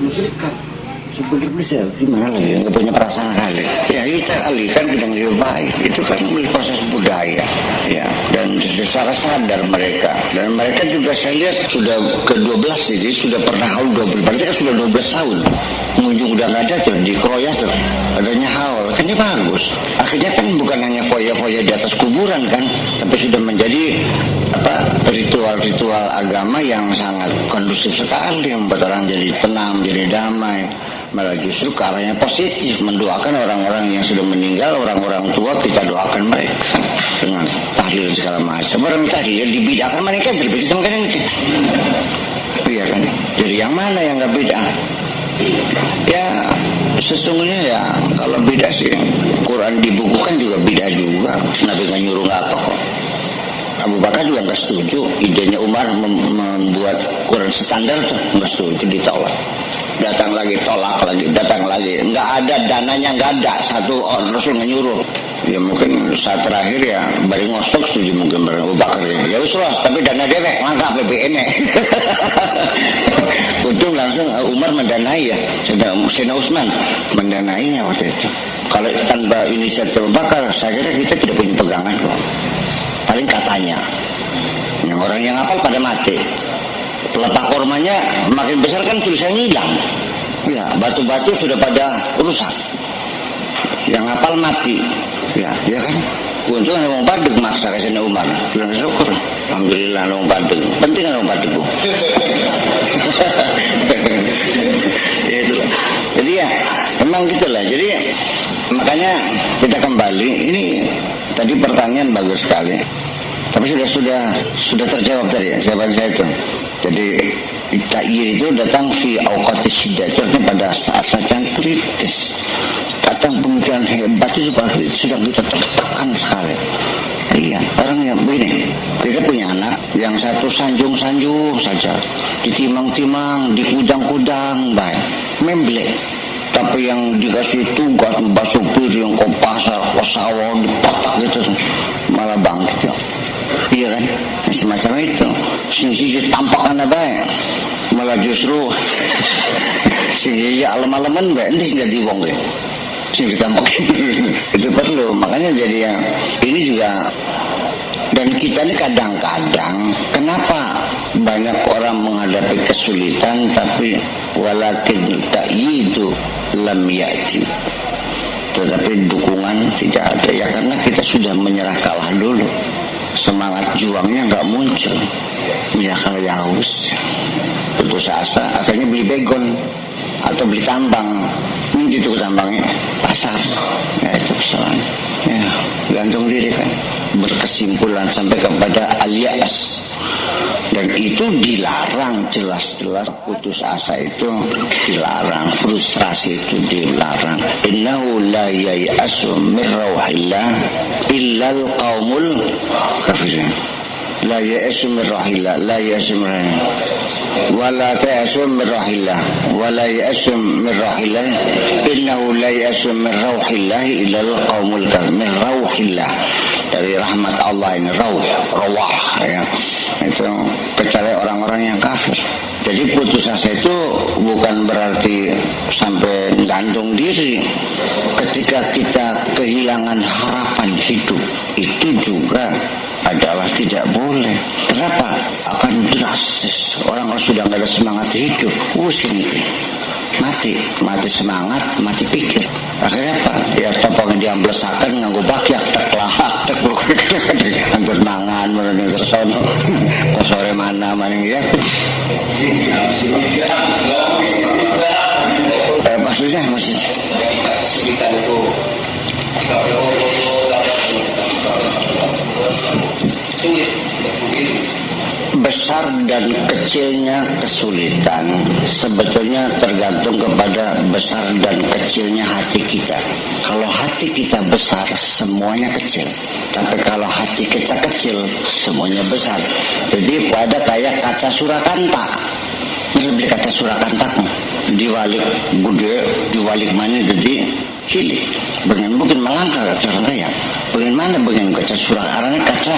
musyrikkan. Sebenarnya gimana lagi, nggak punya perasaan kali. Ya kita alihkan ke yang lebih baik. Itu kan proses budaya, ya. Dan secara sadar mereka. Dan mereka juga saya lihat sudah ke-12, jadi sudah pernah haul 12. Berarti kan sudah 12 tahun. Pengunjung udah nggak ada tuh, dikeroyok tuh. Adanya haul, kan ini bagus. Akhirnya kan bukan hanya foya-foya di atas kuburan kan, tapi sudah menjadi ritual-ritual agama yang sangat kondusif sekali, membuat orang jadi tenang, jadi damai. Malah justru ke arahnya positif, mendoakan orang-orang yang sudah meninggal, orang-orang tua kita doakan mereka dengan tahlil segala macam. Orang tahlil dibid'ahkan mereka berbeda sama kan itu. Iya kan? Jadi yang mana yang nggak bid'ah? Ya sesungguhnya ya kalau bid'ah sih Quran dibukukan juga bid'ah juga. Nabi nggak nyuruh nggak apa kok. Abu Bakar juga nggak setuju. Idenya Umar membuat Quran standar tuh nggak setuju, ditolak. Datang lagi, tolak lagi, datang lagi. Nggak ada dananya, nggak ada. Satu Rasul nyuruh. Ya mungkin saat terakhir ya bari ngosok setuju mungkin Abu Bakar. Ya usulas, tapi dana dewek langkah BBM-nya. Untung langsung Umar mendanai ya. Sayyidina Utsman mendanainya waktu itu. Kalau tanpa inisiatif Abu Bakar, saya kira kita tidak punya pegangan kok. Paling katanya. Yang orang yang hafal pada mati. Letak kormanya makin besar kan tulisannya hilang. Ya, batu-batu sudah pada rusak. Yang hafal mati. Ya kan? Untung ada orang Badung maksa ke sini Umar. Bilang syukur. Alhamdulillah ada orang Badung. Penting ada orang Badung, Bu. Jadi ya, memang gitulah. Jadi makanya kita kembali. Ini tadi pertanyaan bagus sekali. Tapi sudah terjawab tadi ya, jawaban saya itu. Jadi ta'yir itu datang fi awqatis syiddah, pada saat-saat yang kritis. Datang pemikiran hebat itu sedang kita tekan sekali. Iya, orang yang begini, kita punya anak yang satu sanjung-sanjung saja, ditimang-timang, dikudang-kudang, baik, memblek. Tapi yang dikasih tugas membasuh piring, ke pasar, ke sawah, dipatak gitu, malah bangkit ya. Iya kan, semacam itu. Sisi tampakan baik, malah justru sisi alam-alaman baik, ini jadi wong ya. Sisi tampakan itu perlu, makanya jadi yang ini juga. Dan kita ini kadang-kadang kenapa banyak orang menghadapi kesulitan tapi walakin ta'yidu lam ya'ti, tetapi dukungan tidak ada ya, karena kita sudah menyerah kalah dulu. Semangat juangnya nggak muncul, ya kalau haus, putus asa, akhirnya beli begon atau beli tambang, ini itu tambangnya pasar, ya itu kesalahan, ya gantung diri kan, berkesimpulan sampai kepada al-ya'as, dan itu dilarang jelas-jelas. Putus asa itu dilarang, frustrasi itu dilarang. Innahu la yai'asu min rauhillah illal qaumul kafirin. La yai'asu min rauhillah, la yai'asu min rauhillah, wala ta'asu min rauhillah, wala yai'asu min rauhillah, innahu la yai'asu min rauhillah illal qaumul kafirin. Min rauhillah, dari rahmat Allah ini, rawah ya. Itu kecuali orang-orang yang kafir. Jadi putus asa itu bukan berarti sampai gantung diri. Ketika kita kehilangan harapan hidup, itu juga adalah tidak boleh. Kenapa? Akan drastis. Orang sudah nggak ada semangat hidup, pusing, mati semangat, mati pikir. Akhirnya apa? Ya topong diamblesakan nganggo bakyak, teklahak, hampir mangan, merenung tersono, ke sore mana maning ya. Maksudnya besar dan kecilnya kesulitan sebetulnya tergantung kepada besar dan kecilnya hati kita. Kalau hati kita besar, semuanya kecil. Tapi kalau hati kita kecil, semuanya besar. Jadi ada kayak kaca Surakarta. Ini beli kaca Surakarta, diwalik gede, diwalik mana jadi cilik. Bagian bukan melangkah cara saya. Bagaimana bagian kaca Surakarta kaca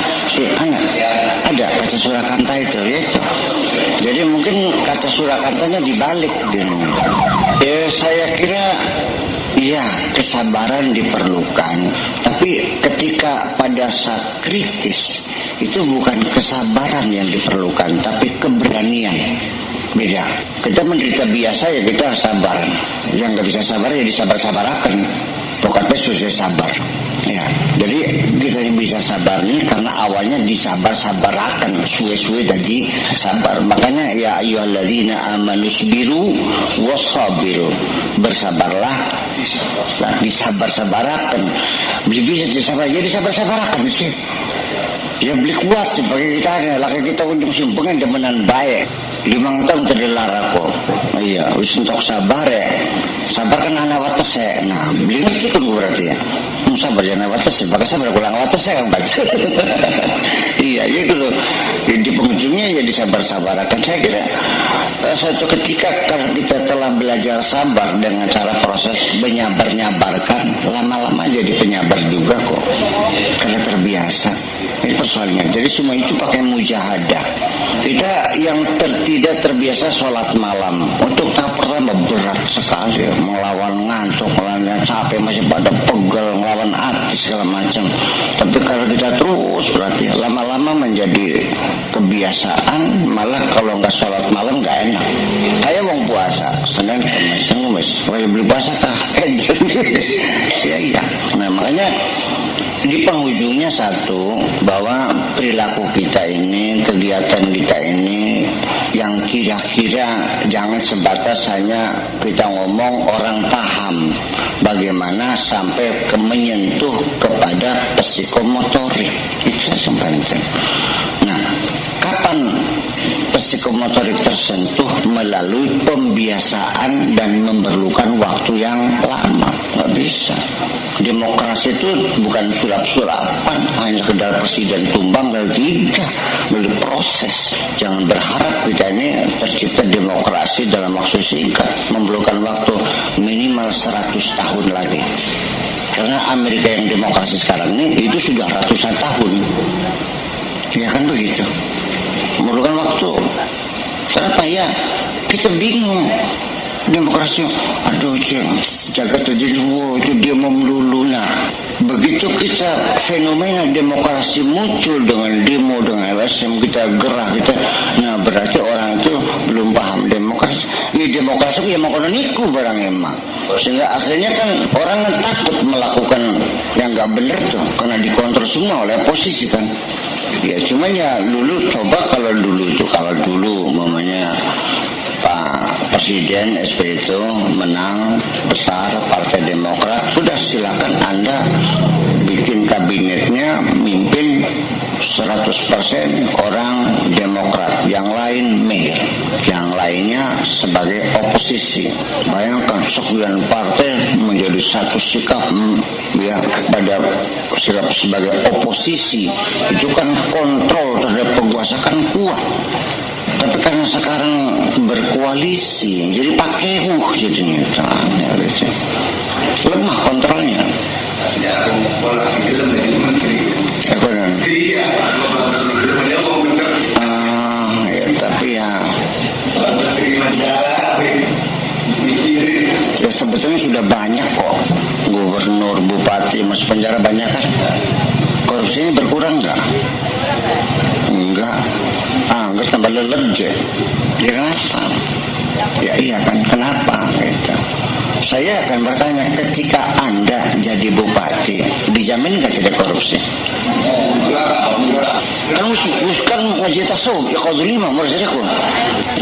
ada kaca Surakarta itu ya. Jadi mungkin kaca Surakartanya dibalik gitu. Ya saya kira ya kesabaran diperlukan, tapi ketika pada saat kritis itu bukan kesabaran yang diperlukan, tapi keberanian. Beda. Kita menderita biasa ya kita sabar. Yang nggak bisa sabar ya disabar-sabarakan. Pokoknya susah sabar. Ya, jadi kita bisa sabar nih karena awalnya disabar-sabarakan, suwe-suwe tadi sabar. Makanya ya ayyuhalladzina amanu sabiru wasabiru. Bersabarlah, disabar-sabarakan. Bisa disabar, jadi sabar-sabarakan sih. Ya beli kuat sebagai kita ada laki kita untuk simpengan demenan baik. 5 tahun terdilarang kok. Iya, untuk sabar ya. Sabar kan anak watas ya. Nah, beli ngerti kan berarti ya. Sabar jangan watas ya. Pakai sabar pulang watas ya kan baca. Iya, itu loh. Di penghujungnya ya disabar-sabarakan. Saya kira suatu ketika kalau kita telah belajar sabar dengan cara proses menyabar-nyabarkan, lama-lama jadi penyabar juga kok. Karena terbiasa. Ini persoalannya. Jadi semua itu pakai mujahadah. Kita yang tidak terbiasa sholat malam untuk tahap pertama berat sekali, melawan ngantuk, melawan capek, masih pada pegel, melawan hati segala macam. Tapi kalau kita terus berarti lama-lama menjadi kebiasaan, malah kalau nggak sholat malam nggak enak. Saya mau puasa Senin Kamis, kalau beli puasa kah? Ya. Nah makanya di penghujungnya satu, bahwa perilaku kita ini, kegiatan kita ini yang kira-kira jangan sebatas hanya kita ngomong orang paham, bagaimana sampai menyentuh kepada psikomotorik. Itu yang penting. Nah, kapan psikomotorik tersentuh? Melalui pembiasaan dan memerlukan waktu yang lama. Nggak bisa. Demokrasi itu bukan sulap-sulapan, hanya sekedar presiden tumbang dan tidak, melalui proses. Jangan berharap kita ini tercipta demokrasi dalam waktu singkat, memerlukan waktu minimal 100 tahun lagi. Karena Amerika yang demokrasi sekarang ini itu sudah ratusan tahun, ya kan begitu. Memerlukan waktu. Kenapa ya? Kita bingung. Demokrasi, aduh jaga terjadi, itu dia melulu. Nah, begitu kita fenomena demokrasi muncul dengan demo, dengan LSM, kita gerah, kita, nah berarti orang itu belum paham demokrasi. Ini demokrasi ya mau niku barang emang. Sehingga akhirnya kan orang kan takut melakukan yang nggak benar tuh, karena dikontrol semua oleh oposisi kan. Ya cuman ya dulu coba kalau dulu mamanya Pak Presiden SBY itu menang besar Partai Demokrat, sudah silakan Anda bikin kabinetnya mimpin 100% orang Demokrat, yang lain mayor, yang lainnya sebagai oposisi. Bayangkan sekian partai menjadi satu sikap ya pada sikap sebagai oposisi, itu kan kontrol terhadap penguasa kan kuat. Tapi karena sekarang berkoalisi, jadi pakai jadinya lemah kontrolnya. Ya tapi ya sebetulnya sudah banyak kok gubernur, bupati masuk penjara banyak kan. Korupsinya berkurang nggak? Enggak. Enggak tambah lelet ya. Ya kenapa? Ya iya kan, kenapa? Gitu. Saya akan bertanya, ketika Anda jadi bupati, dijamin nggak tidak korupsi? Kan kan ngaji tasawuf, ya kalau lima mulai jadi aku.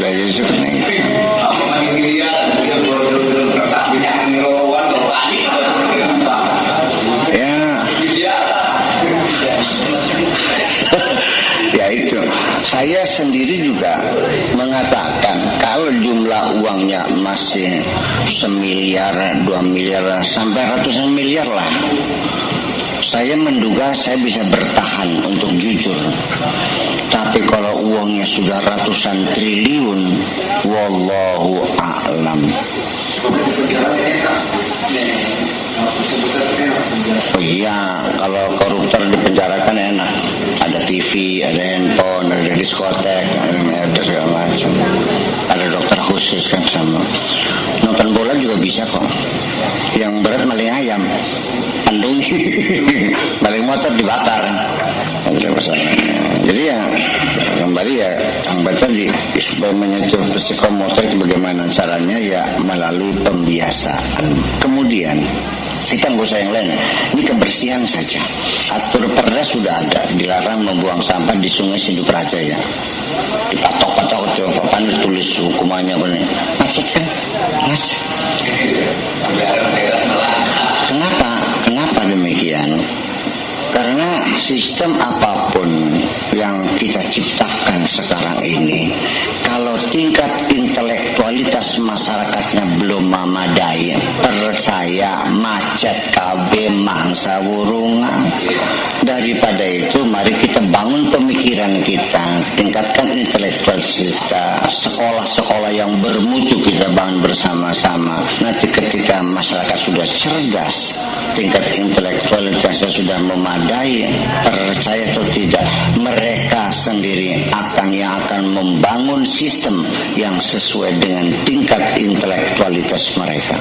Lah jadi seperti itu. Ya itu, saya sendiri juga mengatakan kalau jumlah uangnya masih 1 miliar, 2 miliar, sampai ratusan miliar lah, saya menduga saya bisa bertahan untuk jujur. Tapi kalau uangnya sudah ratusan triliun, wallahu a'lam. diskotek, segala macam. Ada dokter khusus kan sama. Nonton bola juga bisa kok. Yang berat maling ayam, andungi, maling motor dibakar. Jadi ya kembali ya Kang Bat tadi, supaya menyentuh psikomotor bagaimana caranya ya melalui pembiasaan. Kemudian kita nggak usah yang lain, ini kebersihan saja. Atur perda sudah ada, dilarang membuang sampah di Sungai Sindu Praja ya. Dipatok-patok itu, papan tulis hukumannya apa nih? Macet kan? Macet. Kenapa demikian? Karena sistem apapun yang kita ciptakan sekarang ini, kalau tingkat intelektualitas masyarakatnya belum memadai, percaya macet KB mangsa wurungan. Daripada itu mari kita bangun pemikiran kita, tingkatkan intelektualitas kita, sekolah-sekolah yang bermutu kita bangun bersama-sama. Nanti ketika masyarakat sudah cerdas, tingkat intelektualitasnya sudah memadai, percaya atau tidak, mereka sendiri akan membangun sistem yang sesuai dengan tingkat intelektualitas mereka.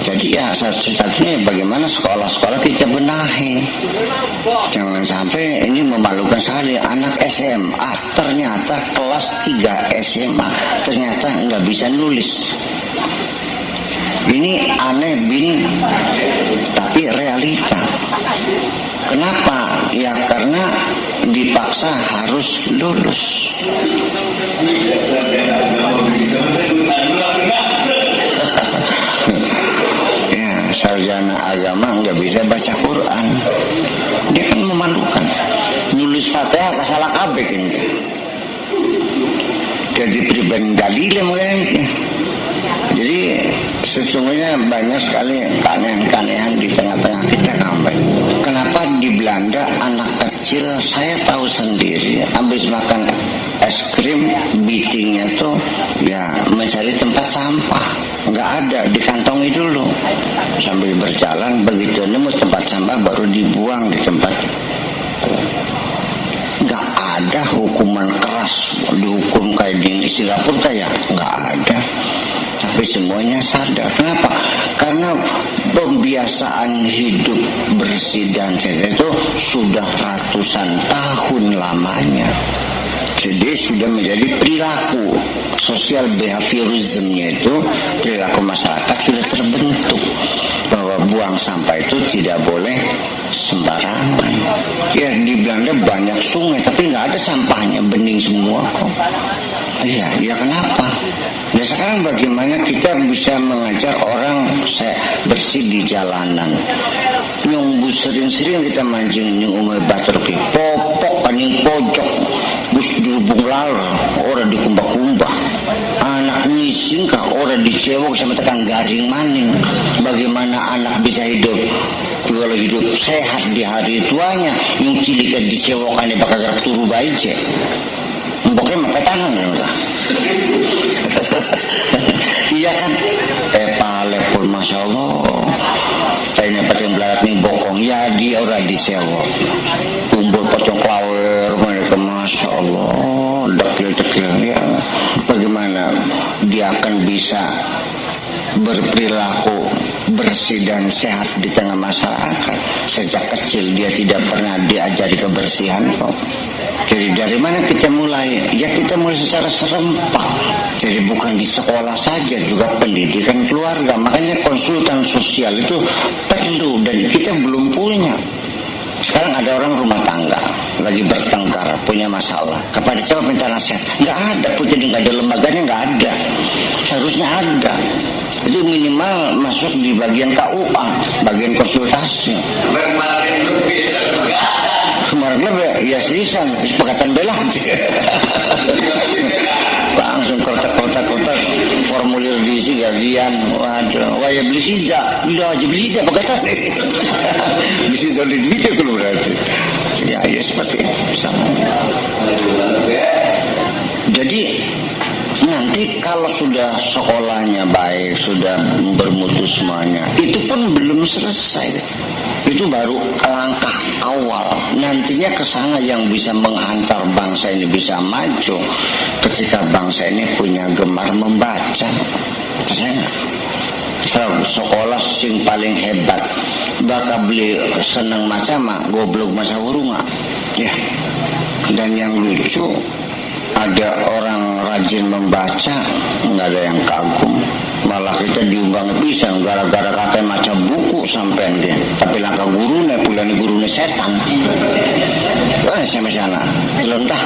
Jadi ya satu-satunya bagaimana sekolah-sekolah kita benahi. Jangan sampai ini memalukan sekali, anak SMA ternyata kelas 3 SMA ternyata nggak bisa nulis. Ini aneh bin, tapi realita. Kenapa? Ya karena dipaksa harus lulus. Ya, sarjana agama nggak bisa baca Quran. Dia kan memalukan. Nulis Fatihah salah kabeh ini. Jadi pribadi dalil mungkin. Jadi sesungguhnya banyak sekali keanehan-keanehan di tengah-tengah kita Kambek. Kenapa di Belanda anak kecil, saya tahu sendiri, habis makan es krim, bitingnya tuh ya mencari tempat sampah. Nggak ada, dikantongi dulu. Sambil berjalan, begitu nemu tempat sampah baru dibuang di tempat. Nggak ada hukuman keras, dihukum kayak di Singapura kayak nggak ada. Tapi semuanya sadar. Kenapa? Karena pembiasaan hidup bersih dan sehat itu sudah ratusan tahun lamanya. Jadi sudah menjadi perilaku. Sosial behaviorismnya itu, perilaku masyarakat sudah terbentuk bahwa buang sampah itu tidak boleh sembarangan. Ya di Belanda banyak sungai tapi nggak ada sampahnya, bening semua kok. Iya, ya kenapa? Ya sekarang bagaimana kita bisa mengajar orang bersih di jalanan? Yang sering-sering kita mancing yang umai batur ke popok paning pojok bus dirubung lalu orang dikumbah-kumbah, anak nising kah orang dicewok sama tekan garing maning. Bagaimana anak bisa hidup kalau hidup sehat di hari tuanya, yang cilikan dicewokannya bakal gerak turu baik cek pokoknya makai tangan ya. Iya kan, palepun masya Allah. Tanya pateng belarat nih bokong, ya dia orang disewok. Kumpul pocong klawer mereka masya Allah, dekil-dekil ya. Bagaimana dia akan bisa berperilaku bersih dan sehat di tengah masyarakat? Sejak kecil dia tidak pernah diajari kebersihan kok. Jadi dari mana kita mulai? Ya kita mulai secara serempak. Jadi bukan di sekolah saja, juga pendidikan keluarga. Makanya konsultan sosial itu perlu dan kita belum punya. Sekarang ada orang rumah tangga lagi bertengkar, punya masalah. Kepada siapa minta nasihat? Nggak ada, jadi nggak ada lembaganya, nggak ada. Seharusnya ada. Itu minimal masuk di bagian KUA, bagian konsultasi. Kemarin ya seriusan, kesepakatan bela. Langsung kotak-kotak formulir diisi gajian. Waduh, wah ya beli sida, udah aja beli sida pakatan. Bisa dari duitnya kalau berarti. Ya seperti itu sama. Jadi nanti Kalau sudah sekolahnya baik, sudah bermutu semuanya, itu pun belum selesai. Itu baru langkah awal. Nantinya ke sana yang bisa menghantar bangsa ini bisa maju ketika bangsa ini punya gemar membaca. Percaya? Sekolah sing paling hebat bakal beli seneng macam goblok masa urunga ya. Dan yang lucu, ada orang rajin membaca nggak ada yang kagum, malah kita diumbang pisan gara-gara katanya maca buku sampai dia. Tapi langkah gurune pulane gurune setan sama sana lontah.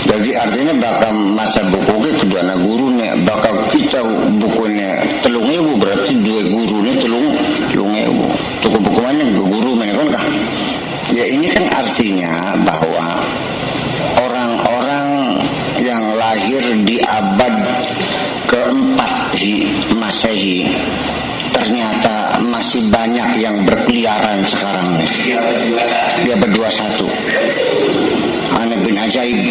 Jadi artinya bakal maca buku ke kedua anak gurune, bakal kita bukunya 3.000 berarti 2 gurune 3.000 tuku buku mana guru mana kan kah? Ya ini kan artinya bahwa orang-orang yang lahir di abad keempat di Masehi ternyata masih banyak yang berkeliaran sekarang nih. Dia berdua satu. Aneh bin ajaib.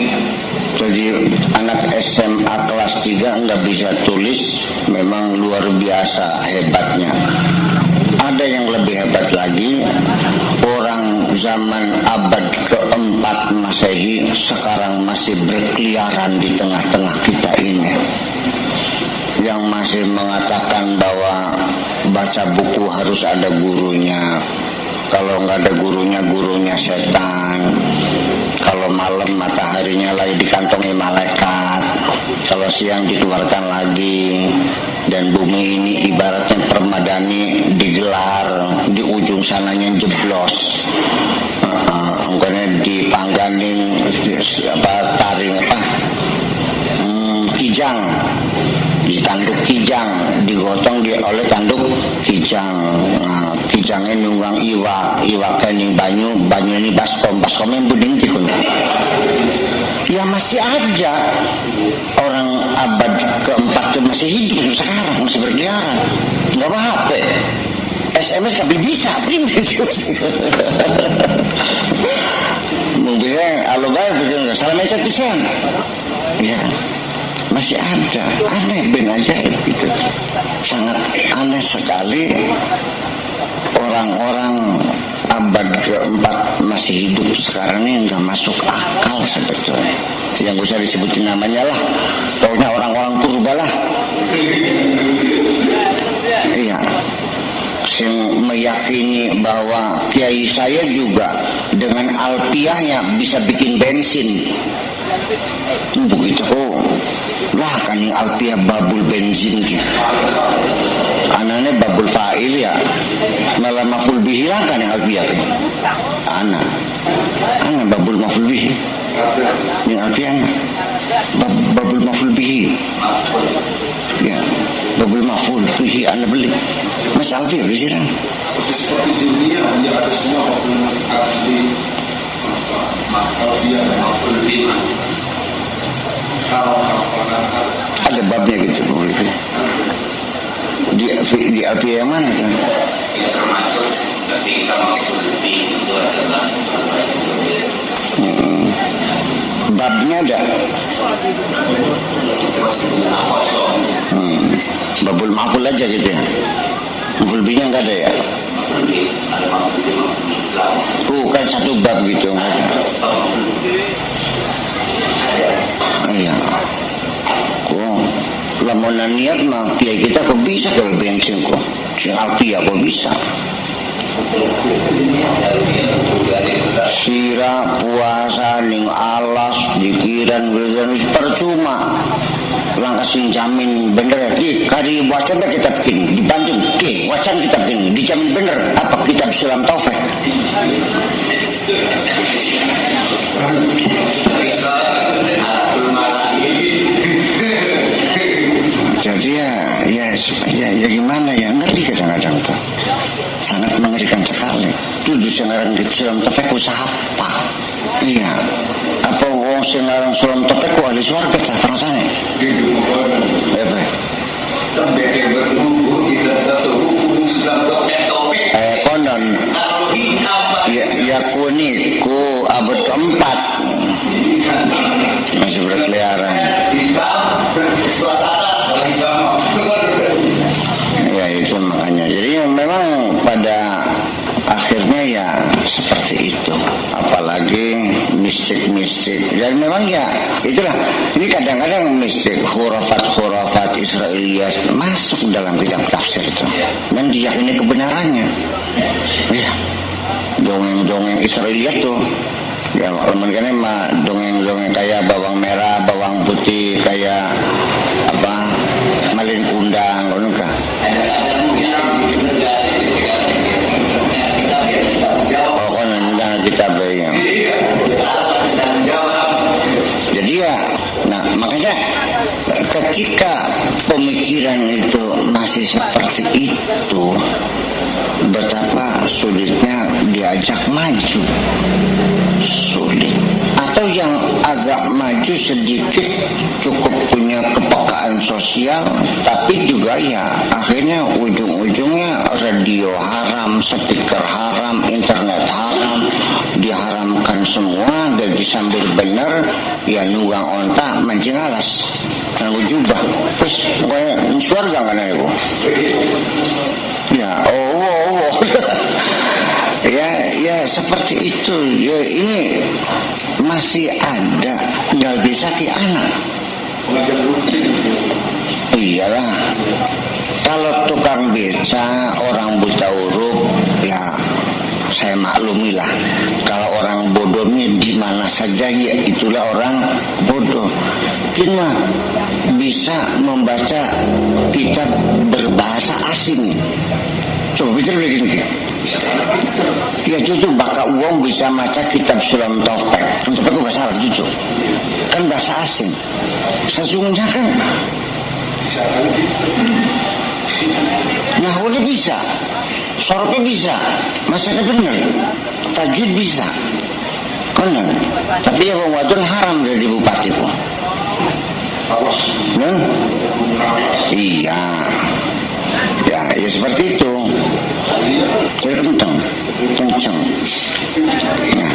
Jadi anak SMA kelas 3 nggak bisa tulis, memang luar biasa hebatnya. Ada yang lebih hebat lagi, orang zaman abad keempat Masehi sekarang masih berkeliaran di tengah-tengah kita ini, yang masih mengatakan bahwa baca buku harus ada gurunya. Kalau nggak ada gurunya, gurunya setan. Kalau malam mataharinya lagi dikantongi malaikat, kalau siang dikeluarkan lagi. Dan bumi ini ibaratnya permadani digelar, di ujung sananya jeblos. Mungkin dipangganin taring kijang, ditanduk kijang, digotong oleh tanduk kijang. Kijangnya nunggang iwak kening banyu ini baskom yang buding tikun. Ya masih ada orang abad keempat itu masih hidup sekarang, masih berkeliaran, nggak apa HP, SMS kabel bisa, mungkin alo baik salam mencet pisan, ya masih ada. Aneh bin ajaib itu, sangat aneh sekali orang-orang abad keempat masih hidup sekarang ini, nggak masuk akal sebetulnya. Yang usah disebutin namanya lah, pokoknya orang-orang purba lah. Iya, yang meyakini bahwa kiai saya juga dengan alpiahnya bisa bikin bensin. Begitu lah kan yang alpiah babul bensin gitu. Anaknya babul fa'il ya, malah maful bihi lah kan yang alpiah tuh. Anak babul maful bihi, yang alpiahnya babul maful bihi. Ya, babul maful bihi anak beli. Mas alpiah beli sih kan? Seperti dunia hanya ada semua babul asli, alpiah dan maful bihi. Ada babnya gitu di alpiah yang mana kan? Ya, termasuk ketika maful bihi itu adalah babnya ada. Babul maful aja gitu ya. Maful bihi nggak ada ya? Bukan satu bab gitu nggak ada. Iya. Lamunan niat mah kiai kita kok bisa kalau bensin kok si alpiah kok bisa sirah puasa ning alas dikiran berjalan percuma langkah sing jamin bener ya kari wacan kita bikin dibantu wacan kita bikin dijamin bener apa kitab Sulam Taufik. Jadi ya gimana ya, ngeri kadang-kadang tuh, sangat mengerikan sekali. Dulu sengarang di Sulam Taufik usaha apa? Iya, apa wong sengarang Sulam Taufik ahli swarga tak rasanya? Apa? Sampai yang bertumbuh kita tasawuf Sulam Taufik. Konon. Ya kuniku abad keempat masih berkeliaran. mistik dan memang ya itulah, ini kadang-kadang mistik, khurafat Israiliyat masuk dalam kitab tafsir itu dan diyakini kebenarannya. Ya, dongeng-dongeng Israiliyat tuh ya, makanya mah dongeng-dongeng kayak bawang merah, bawang putih, kayak apa, malin kundang, ngono kan. Kita bayang. Jadi ya, nah makanya ketika pemikiran itu masih seperti itu, betapa sulitnya diajak maju, sulit. Atau yang agak maju sedikit cukup punya kepekaan sosial, tapi juga ya akhirnya ujung-ujungnya radio haram, speaker haram, internet haram, diharamkan semua. Dan sambil benar ya nunggang onta mancing alas nganggo jubah terus pokoknya surga kan aku ya ya seperti itu ya. Ini masih ada, nggak bisa ki anak. Iyalah, kalau tukang beca orang buta huruf ya saya maklumilah. Kalau orang bodohnya di mana saja ya itulah orang bodoh. Kita bisa membaca kitab berbahasa asing. Coba pikir begini. Ya cucu baka uang bisa baca kitab Sulam Taufik. Untuk aku bahasa Arab cucu. Kan bahasa asing. Sesungguhnya kan Nahwunya bisa, sorofnya bisa, masanya benar, tajwid bisa, benar. Tapi ya wong wadon haram dari bupati kok. Iya, ya seperti itu. Kencang. Nah.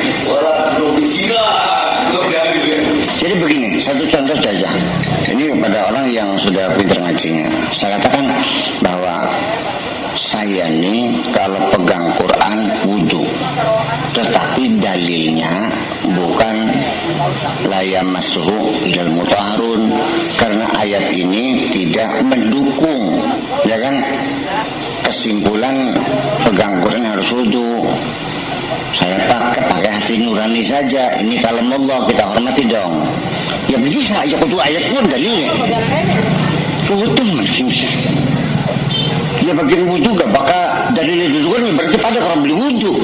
Jadi begini, satu contoh saja. Ini pada orang yang sudah pintar ngajinya. Saya katakan bahwa saya ini kalau pegang Quran wudu, tetapi dalilnya bukan la yamassuhu illal mutahharun, karena ayat ini tidak mendukung, ya kan? Kesimpulan pegang Quran harus wudu. Saya pakai hati nurani saja. Ini kalau Allah kita hormati dong. Ya bisa, ya kudu ayat pun dalilnya. Wudu mungkin. Ya bagian wudu gak bakal dalilnya itu kan berarti pada orang beli wudu.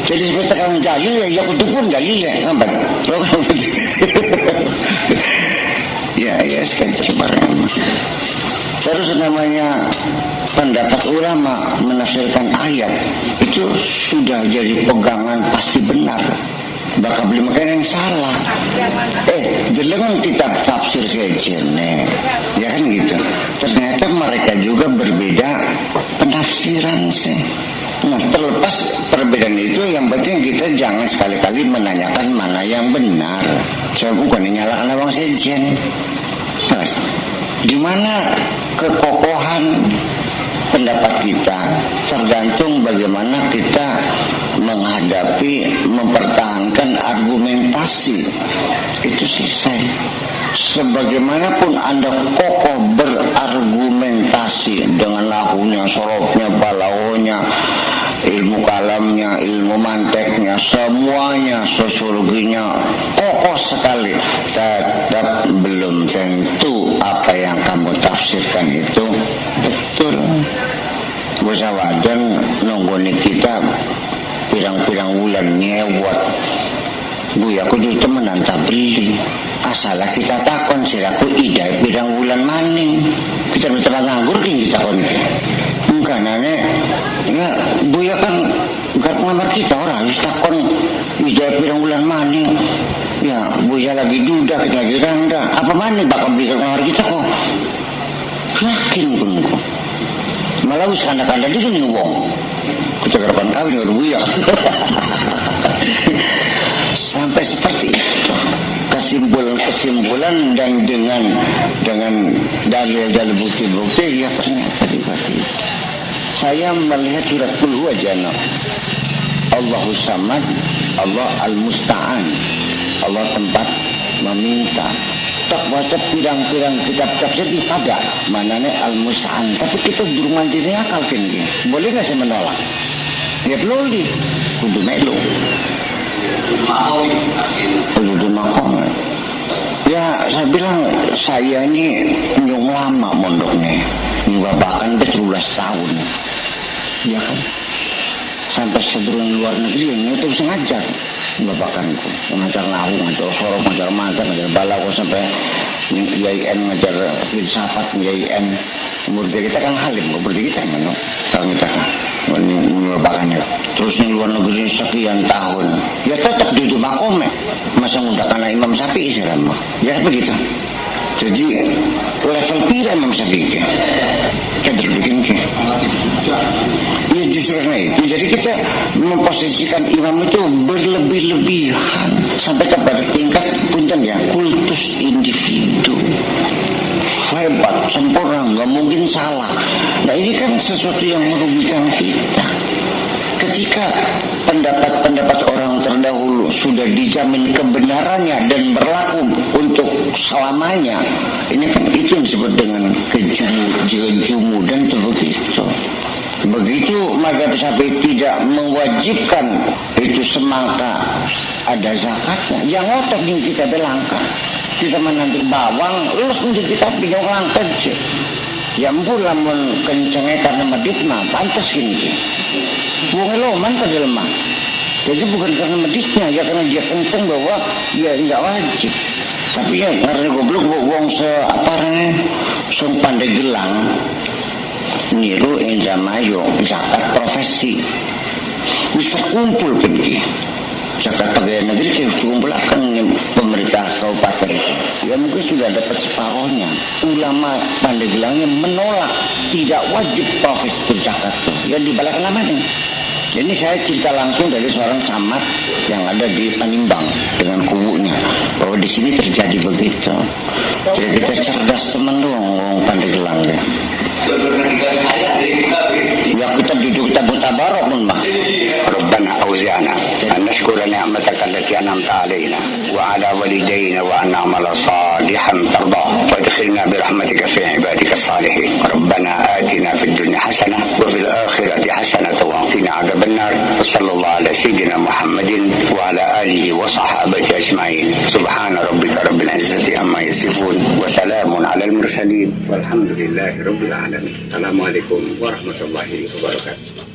Jadi seperti kalau dalil ya kudu pun dalilnya. Nampak? Ya sekian barang. Terus namanya pendapat ulama menafsirkan ayat itu sudah jadi pegangan pasti benar, bakal beli makan yang salah. Jelengan kitab tafsir sejene, ya kan gitu. Ternyata mereka juga berbeda penafsiran sih. Nah, terlepas perbedaan itu, yang penting kita jangan sekali-kali menanyakan mana yang benar. Saya bukan nyalakan awang sejen. Terus, di mana kekokohan pendapat kita tergantung bagaimana kita menghadapi, mempertahankan argumentasi. Itu selesai. Sebagaimanapun Anda kokoh berargumentasi dengan lahunya, sorofnya, balaunya, ilmu kalamnya, ilmu manteknya, semuanya, sosiologinya kokoh sekali, tetap belum tentu apa yang kamu tafsirkan itu betul. Bisa wajan nonggoni kita pirang-pirang bulan nyewot. Gue aku dulu temenan tak beli. Asalah kita takon siraku idai pirang bulan maning. Kita minta nganggur nih kita kon. Enggak nane. Ya gue kan gak ngamar kita orang harus takon idai pirang bulan maning. Ya buya lagi duda, kita lagi randa. Apa mana bakal beli ngamar kita kok? Yakin pun kok. Malah us kanda-kanda dia nih wong. Kita gerapan kawin baru buya. Sampai seperti itu kesimpulan dan dengan dalil-dalil bukti-bukti ya ternyata seperti itu. Saya melihat surat Qul huwa Allahu samad Allah al-musta'an, Allah tempat meminta. Tak baca pirang-pirang kitab-kitab jadi pada mananya al-musta'an, tapi kita durung mandiri akal kan. Boleh nggak saya menolak? Ya belum di kudu melu kudu makom. Ya saya bilang saya ini nyung lama mondoknya, bahkan 17 tahun ya kan, sampai sedurungan luar negeri yang itu bisa ngajar bapakanku, ngajar nahu, ngajar sorok, ngajar makan, ngajar balaku, sampai IAIN ngajar filsafat, IAIN. Umur kita kan halim, umur kita kan kalau kita kan bapakannya. Terus yang luar negeri sekian tahun, ya tetap duduk makom, masa ngundang Imam Syafi'i selama, ya begitu. Jadi level pira Imam Syafi'i kader bikin ke. Ya justru karena itu, jadi kita memposisikan imam itu berlebih-lebihan sampai kepada tingkat punten ya kultus individu. Hebat, sempurna, nggak mungkin salah. Nah ini kan sesuatu yang merugikan kita. Ketika pendapat-pendapat orang terdahulu sudah dijamin kebenarannya dan berlaku untuk selamanya, ini kan itu yang disebut dengan kejumu dan begitu. Begitu mazhab Syafi'i tidak mewajibkan itu semangka ada zakatnya, yang otak yang kita belangkan. Kita menanti bawang, lulus menjadi kita pinjau langkan sih. Ya ampun lamun kencengnya karena medit mah pantas gini. Bukan lo mantap lemah. Jadi bukan karena meditnya, ya karena dia kenceng bahwa ya nggak wajib. Tapi ya karena goblok wong seaparane sung pandai gelang niru Indramayu zakat profesi. Wis terkumpul begini. Zakat pegawai negeri kayak kumpulkan pemerintah kabupaten itu. Ya mungkin sudah dapat separohnya. Ulama Pandeglang yang menolak tidak wajib profesi berzakat tuh. Ya dibalakan namanya. Jadi saya cerita langsung dari seorang camat yang ada di Panimbang dengan kubunya bahwa di sini terjadi begitu. Jadi kita cerdas teman doang Pandeglang ya. Ya kita duduk kita mutabarak pun mah. Rabbana awzi'na an nashkura ni'mataka allati an'amta 'alaina wa 'ala walidayna wa an na'mala salihan tardah wa adkhilna bi rahmatika fi 'ibadika as-salihin. Rabbana atina fid dunya hasanah wa fil akhirati hasanah wa qina 'adzabannar. Sallallahu ala sayyidina Muhammadin wa ala alihi wa sahbihi ajma'in. Subhana rabbika rabbil 'izzati amma yasifun wa salamun 'alal mursalin walhamdulillahi rabbil alamin. Assalamualaikum warahmatullahi wabarakatuh.